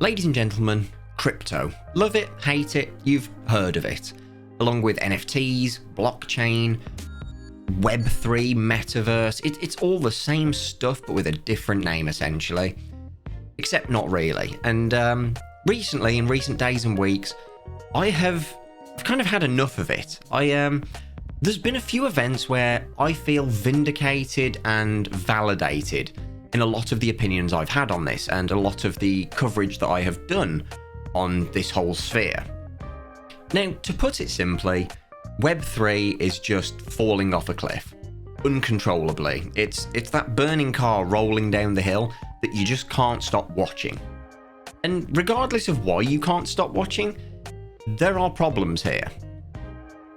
Ladies and gentlemen, crypto. Love it, hate it, you've heard of it. Along with NFTs, blockchain, Web3, Metaverse, it's all the same stuff but with a different name essentially. Except not really. And recently, in recent days and weeks, I've kind of had enough of it. There's been a few events where I feel vindicated and validated in a lot of the opinions I've had on this and a lot of the coverage that I have done on this whole sphere. Now, to put it simply, Web3 is just falling off a cliff, uncontrollably. It's that burning car rolling down the hill that you just can't stop watching. And regardless of why you can't stop watching, there are problems here.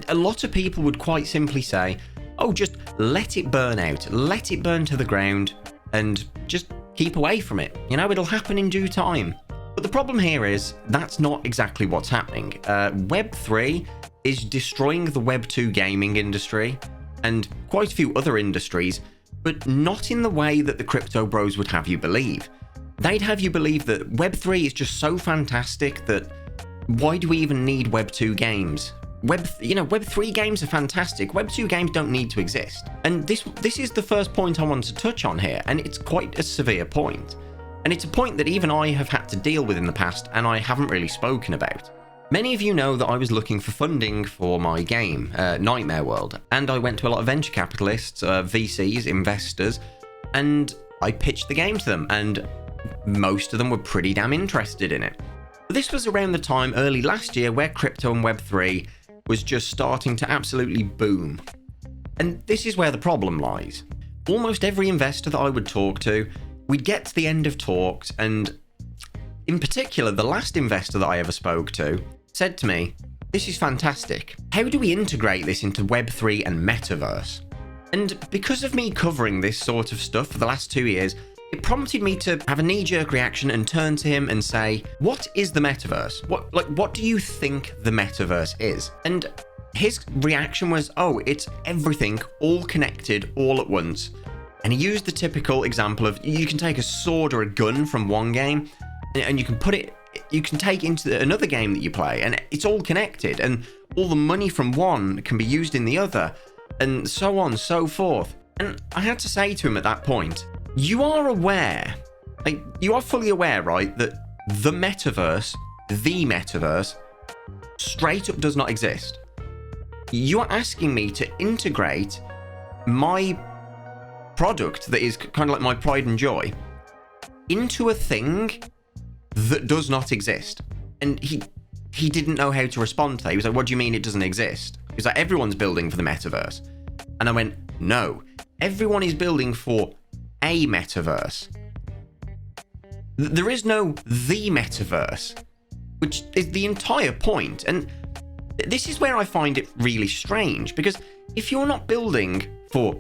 A lot of people would quite simply say, oh, just let it burn out, let it burn to the ground, and just keep away from it. You know, it'll happen in due time. But the problem here is that's not exactly what's happening. Web3 is destroying the Web2 gaming industry and quite a few other industries, but not in the way that the crypto bros would have you believe. They'd have you believe that Web3 is just so fantastic that why do we even need Web2 games? Web3 games are fantastic. Web2 games don't need to exist. And this is the first point I want to touch on here, and it's quite a severe point. And it's a point that even I have had to deal with in the past, and I haven't really spoken about. Many of you know that I was looking for funding for my game, Nightmare World, and I went to a lot of venture capitalists, VCs, investors, and I pitched the game to them, and most of them were pretty damn interested in it. But this was around the time early last year where crypto and Web3 was just starting to absolutely boom. And this is where the problem lies. Almost every investor that I would talk to, we'd get to the end of talks, and in particular, the last investor that I ever spoke to said to me, this is fantastic. How do we integrate this into Web3 and Metaverse? And because of me covering this sort of stuff for the last 2 years, it prompted me to have a knee-jerk reaction and turn to him and say, what is the Metaverse? What do you think the Metaverse is? And his reaction was, oh, it's everything all connected all at once. And he used the typical example of you can take a sword or a gun from one game and you can take it into another game that you play, and it's all connected, and all the money from one can be used in the other, and so on, so forth. And I had to say to him at that point, you are aware, you are fully aware, right, that the Metaverse, straight up does not exist. You are asking me to integrate my product that is kind of like my pride and joy into a thing that does not exist. And he didn't know how to respond to that. He was like, what do you mean it doesn't exist? He was like, everyone's building for the Metaverse. And I went, no, everyone is building for a Metaverse. There is no the Metaverse, which is the entire point. And this is where I find it really strange, because if you're not building for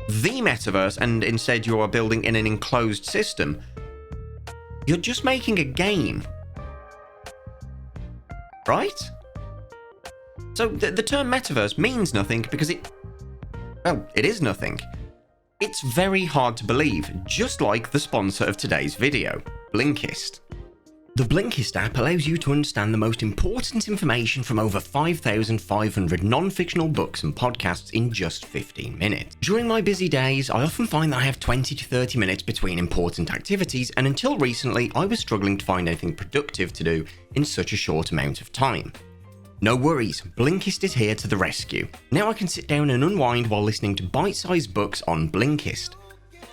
the Metaverse and instead you are building in an enclosed system, you're just making a game, right? So the term Metaverse means nothing because it is nothing. It's very hard to believe, just like the sponsor of today's video, Blinkist. The Blinkist app allows you to understand the most important information from over 5,500 non-fictional books and podcasts in just 15 minutes. During my busy days, I often find that I have 20 to 30 minutes between important activities, and until recently, I was struggling to find anything productive to do in such a short amount of time. No worries, Blinkist is here to the rescue. Now I can sit down and unwind while listening to bite-sized books on Blinkist.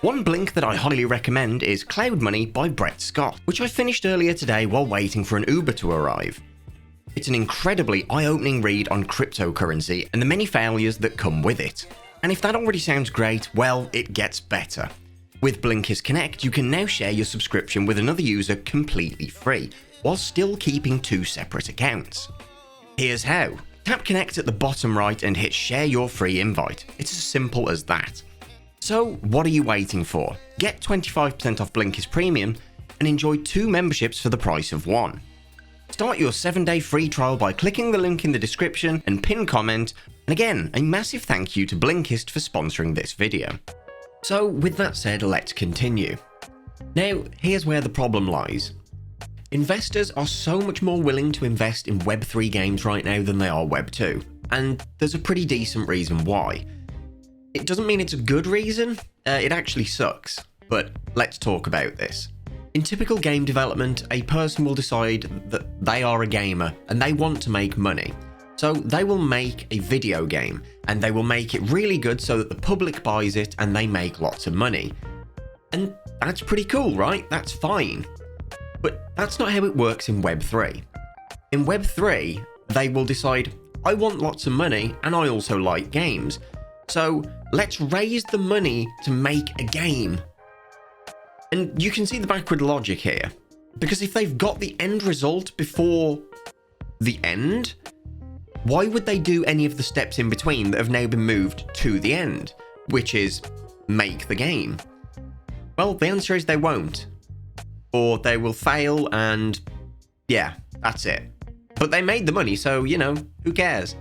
One blink that I highly recommend is Cloud Money by Brett Scott, which I finished earlier today while waiting for an Uber to arrive. It's an incredibly eye-opening read on cryptocurrency and the many failures that come with it. And if that already sounds great, well, it gets better. With Blinkist Connect, you can now share your subscription with another user completely free, while still keeping 2 separate accounts. Here's how. Tap Connect at the bottom right and hit share your free invite. It's as simple as that. So what are you waiting for? Get 25% off Blinkist Premium and enjoy 2 memberships for the price of 1. Start your 7-day free trial by clicking the link in the description and pinned comment. And again, a massive thank you to Blinkist for sponsoring this video. So with that said, let's continue. Now, here's where the problem lies. Investors are so much more willing to invest in Web3 games right now than they are Web2, and there's a pretty decent reason why. It doesn't mean it's a good reason, it actually sucks, but let's talk about this. In typical game development, a person will decide that they are a gamer and they want to make money. So they will make a video game and they will make it really good so that the public buys it and they make lots of money. And that's pretty cool, right? That's fine. But that's not how it works in Web3. In Web3, they will decide, I want lots of money and I also like games. So let's raise the money to make a game. And you can see the backward logic here, because if they've got the end result before the end, why would they do any of the steps in between that have now been moved to the end, which is make the game? Well, the answer is they won't. Or they will fail and yeah, that's it. But they made the money, so, you know, who cares?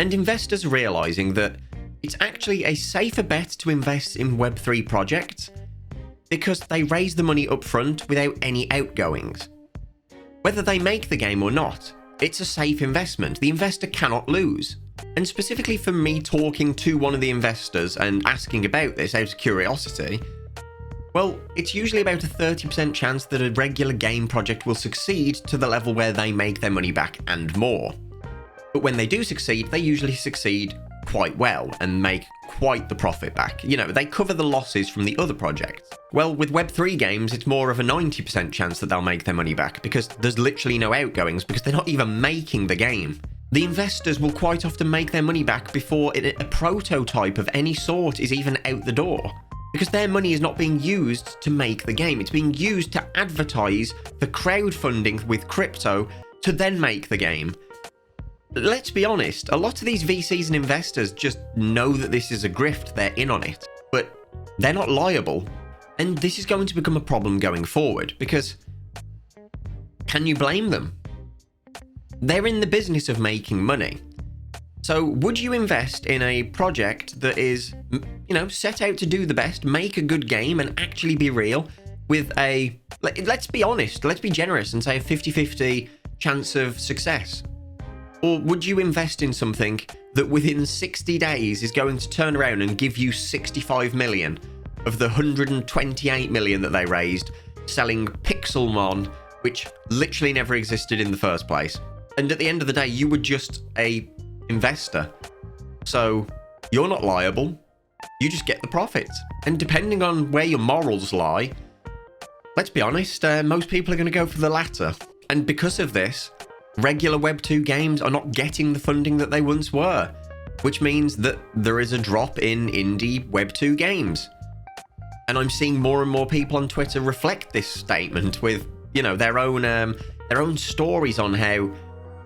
And investors are realizing that it's actually a safer bet to invest in Web3 projects because they raise the money up front without any outgoings. Whether they make the game or not, it's a safe investment. The investor cannot lose. And specifically for me talking to one of the investors and asking about this out of curiosity, well, it's usually about a 30% chance that a regular game project will succeed to the level where they make their money back and more. But when they do succeed, they usually succeed quite well and make quite the profit back. You know, they cover the losses from the other projects. Well, with Web3 games, it's more of a 90% chance that they'll make their money back because there's literally no outgoings because they're not even making the game. The investors will quite often make their money back before a prototype of any sort is even out the door. Because their money is not being used to make the game. It's being used to advertise for crowdfunding with crypto to then make the game. Let's be honest, a lot of these VCs and investors just know that this is a grift, they're in on it, but they're not liable. And this is going to become a problem going forward, because can you blame them? They're in the business of making money. So would you invest in a project that is, you know, set out to do the best, make a good game and actually be real with a, let's be honest, let's be generous and say a 50-50 chance of success? Or would you invest in something that within 60 days is going to turn around and give you 65 million of the 128 million that they raised selling Pixelmon, which literally never existed in the first place? And at the end of the day, you were just a investor. So you're not liable. You just get the profits. And depending on where your morals lie, let's be honest, most people are going to go for the latter. And because of this, regular Web2 games are not getting the funding that they once were, which means that there is a drop in indie Web2 games. And I'm seeing more and more people on Twitter reflect this statement with, you know, their own stories on how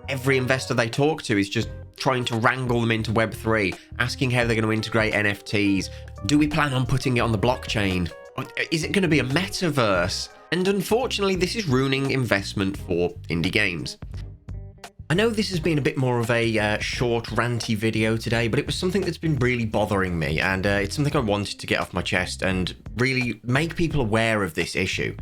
every investor they talk to is just trying to wrangle them into Web3, asking how they're going to integrate NFTs. Do we plan on putting it on the blockchain? Is it going to be a metaverse? And unfortunately, this is ruining investment for indie games. I know this has been a bit more of a short, ranty video today, but it was something that's been really bothering me, and it's something I wanted to get off my chest and really make people aware of this issue.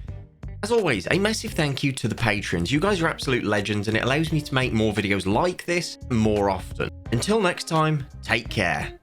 As always, a massive thank you to the patrons. You guys are absolute legends, and it allows me to make more videos like this more often. Until next time, take care.